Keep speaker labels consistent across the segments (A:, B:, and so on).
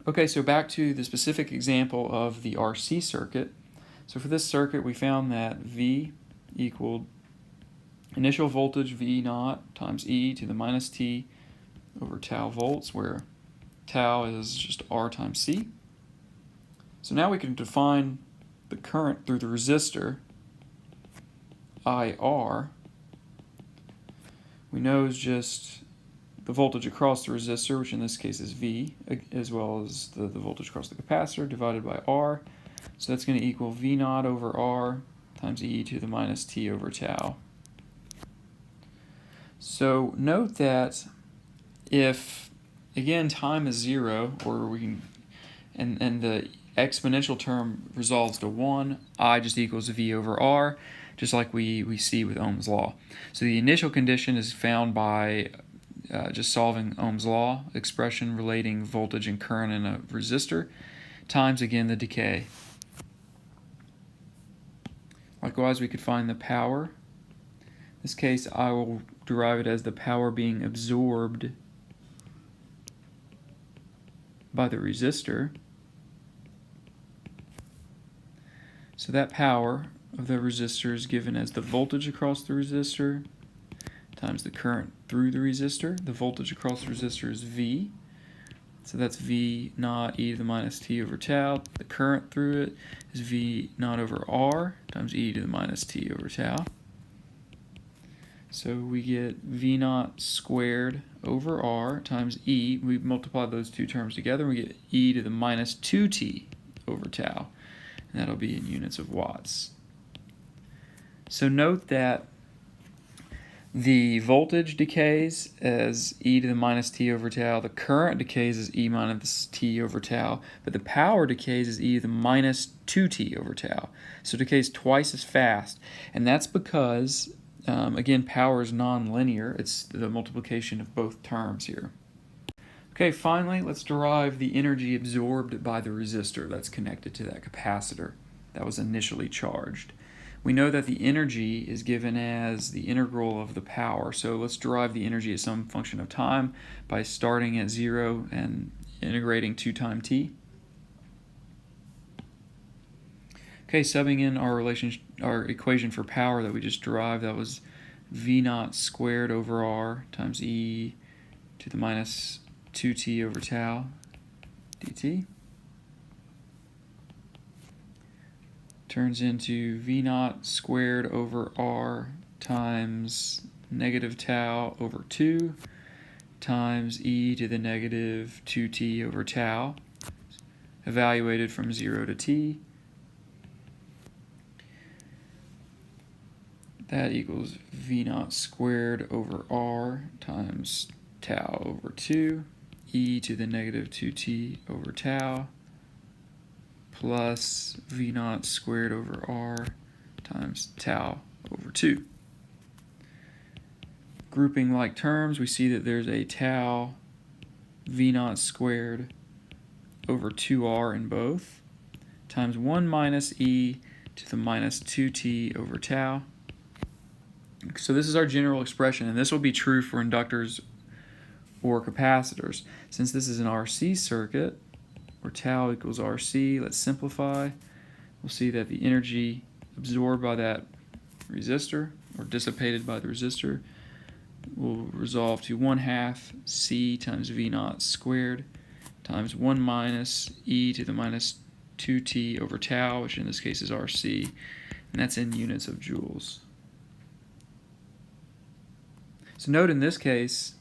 A: Okay, so back to the specific example of the RC circuit. So for this circuit, we found that V equaled initial voltage V naught times e to the minus t over tau volts, where tau is just R times C. So now we can define the current through the resistor, IR. We know is just the voltage across the resistor, which in this case is V, as well as the voltage across the capacitor divided by R. So that's going to equal V naught over R times e to the minus t over tau. So note that if, again, time is 0, or we can, and the exponential term resolves to 1, I just equals V over R, just like we see with Ohm's law. So the initial condition is found by just solving Ohm's law, expression relating voltage and current in a resistor, times, again, the decay. Likewise, we could find the power. In this case, I will derive it as the power being absorbed by the resistor. So that power of the resistor is given as the voltage across the resistor times the current through the resistor. The voltage across the resistor is V. So that's V naught e to the minus t over tau. The current through it is V naught over R times e to the minus t over tau. So we get V naught squared over R times E. We multiply those two terms together and we get e to the minus 2t over tau. And that'll be in units of watts. So note that the voltage decays as e to the minus t over tau. The current decays as e minus t over tau. But the power decays as e to the minus 2t over tau. So it decays twice as fast. And that's because, again, power is nonlinear. It's the multiplication of both terms here. Okay, finally, let's derive the energy absorbed by the resistor that's connected to that capacitor that was initially charged. We know that the energy is given as the integral of the power, so let's derive the energy as some function of time by starting at 0 and integrating 2 times t. Okay, subbing in our equation for power that we just derived, that was V naught squared over R times e to the minus 2t over tau dt. Turns into V naught squared over R times negative tau over 2 times e to the negative 2t over tau, evaluated from 0 to t. That equals V naught squared over R times tau over 2, e to the negative 2t over tau, plus V naught squared over R times tau over 2. Grouping like terms, we see that there's a tau V naught squared over 2R in both, times 1 minus e to the minus 2t over tau. So this is our general expression, and this will be true for inductors or capacitors. Since this is an RC circuit, where tau equals RC, let's simplify. We'll see that the energy absorbed by that resistor, or dissipated by the resistor, will resolve to 1/2 C times V naught squared times 1 minus e to the minus 2t over tau, which in this case is RC, and that's in units of joules. So note in this case,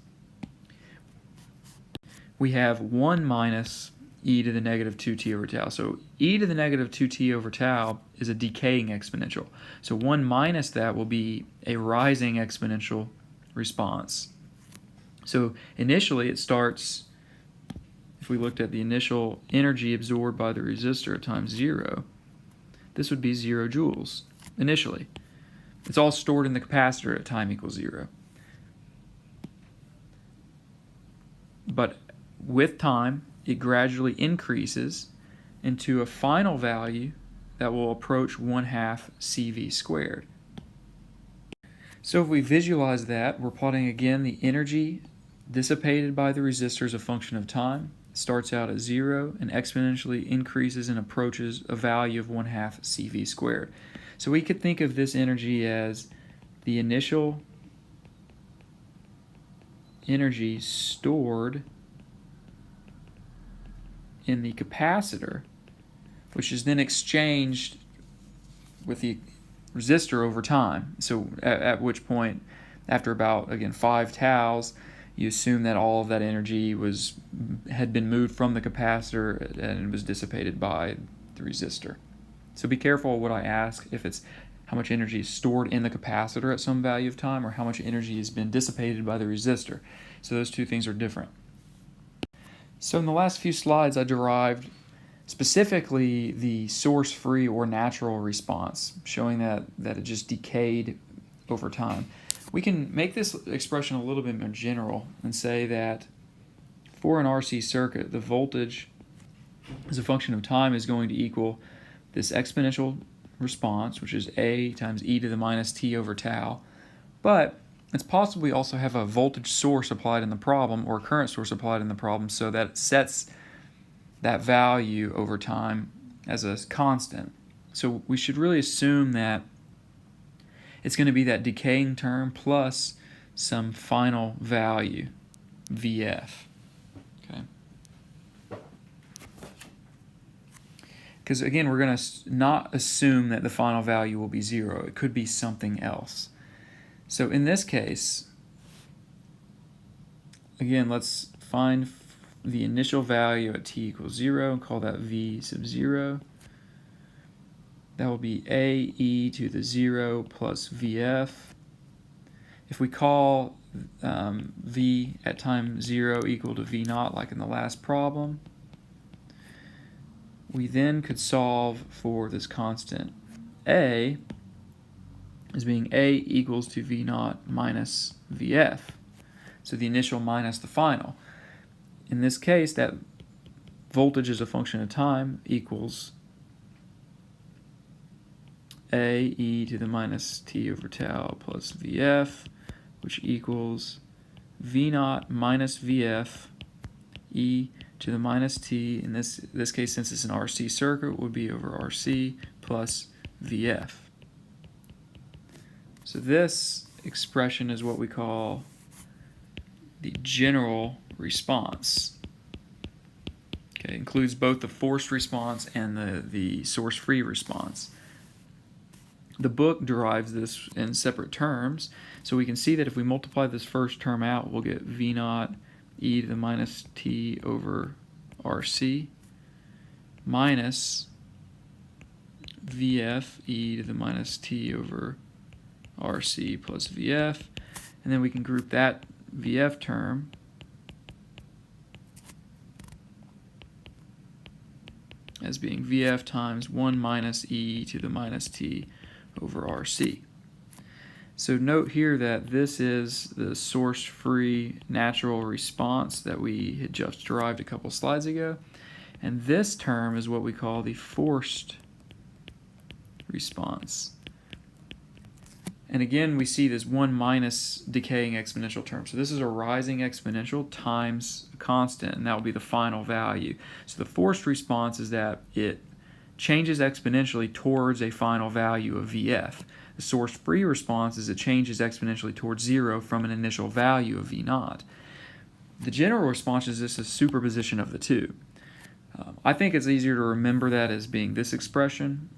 A: we have 1 minus e to the negative 2t over tau. So e to the negative 2t over tau is a decaying exponential. So 1 minus that will be a rising exponential response. So initially it starts, if we looked at the initial energy absorbed by the resistor at time 0, this would be 0 joules initially. It's all stored in the capacitor at time equals 0. But with time, it gradually increases into a final value that will approach 1/2 CV squared. So if we visualize that, we're plotting again the energy dissipated by the resistor as a function of time. starts out at 0 and exponentially increases and approaches a value of 1/2 CV squared. So we could think of this energy as the initial energy stored in the capacitor, which is then exchanged with the resistor over time. So at which point, after about, again, 5 taus, you assume that all of that energy had been moved from the capacitor and was dissipated by the resistor. So be careful what I ask, if it's how much energy is stored in the capacitor at some value of time or how much energy has been dissipated by the resistor. So those two things are different. So in the last few slides I derived specifically the source-free or natural response, showing that it just decayed over time. We can make this expression a little bit more general and say that for an RC circuit, the voltage as a function of time is going to equal this exponential response, which is A times e to the minus t over tau. But it's possible we also have a voltage source applied in the problem or a current source applied in the problem, so that it sets that value over time as a constant. So we should really assume that it's going to be that decaying term plus some final value, Vf. Okay. Because again, we're going to not assume that the final value will be 0. It could be something else. So in this case, again, let's find the initial value at t equals 0 and call that V sub 0. That will be A e to the 0 plus Vf. If we call V at time 0 equal to V naught like in the last problem, we then could solve for this constant A as being A equals to V naught minus Vf. So the initial minus the final. In this case, that voltage as a function of time equals A e to the minus t over tau plus Vf, which equals V naught minus Vf e to the minus t. In this case, since it's an RC circuit, would be over RC plus Vf. So this expression is what we call the general response. Okay, it includes both the forced response and the source-free response. The book derives this in separate terms, so we can see that if we multiply this first term out, we'll get V naught e to the minus t over RC minus Vf e to the minus t over RC plus Vf, and then we can group that Vf term as being Vf times 1 minus e to the minus t over RC. So note here that this is the source-free natural response that we had just derived a couple slides ago, and this term is what we call the forced response. And again, we see this 1 minus decaying exponential term. So this is a rising exponential times a constant, and that will be the final value. So the forced response is that it changes exponentially towards a final value of Vf. The source-free response is it changes exponentially towards 0 from an initial value of V naught. The general response is this is superposition of the two. I think it's easier to remember that as being this expression,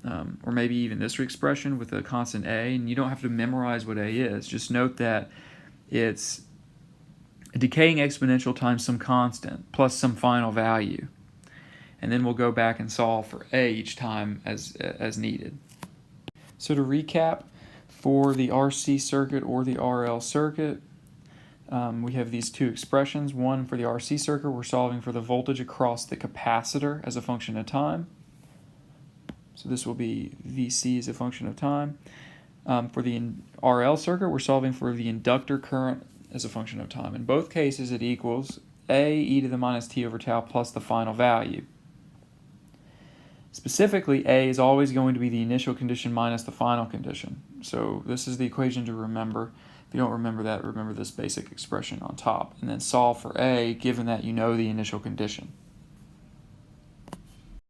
A: or maybe even this expression with a constant A, and you don't have to memorize what A is. Just note that it's a decaying exponential times some constant plus some final value. And then we'll go back and solve for A each time as needed. So to recap, for the RC circuit or the RL circuit, we have these two expressions. One, for the RC circuit, we're solving for the voltage across the capacitor as a function of time. So this will be Vc as a function of time. For the RL circuit, we're solving for the inductor current as a function of time. In both cases, it equals A e to the minus t over tau plus the final value. Specifically, A is always going to be the initial condition minus the final condition. So this is the equation to remember. If you don't remember that, remember this basic expression on top, and then solve for A given that you know the initial condition.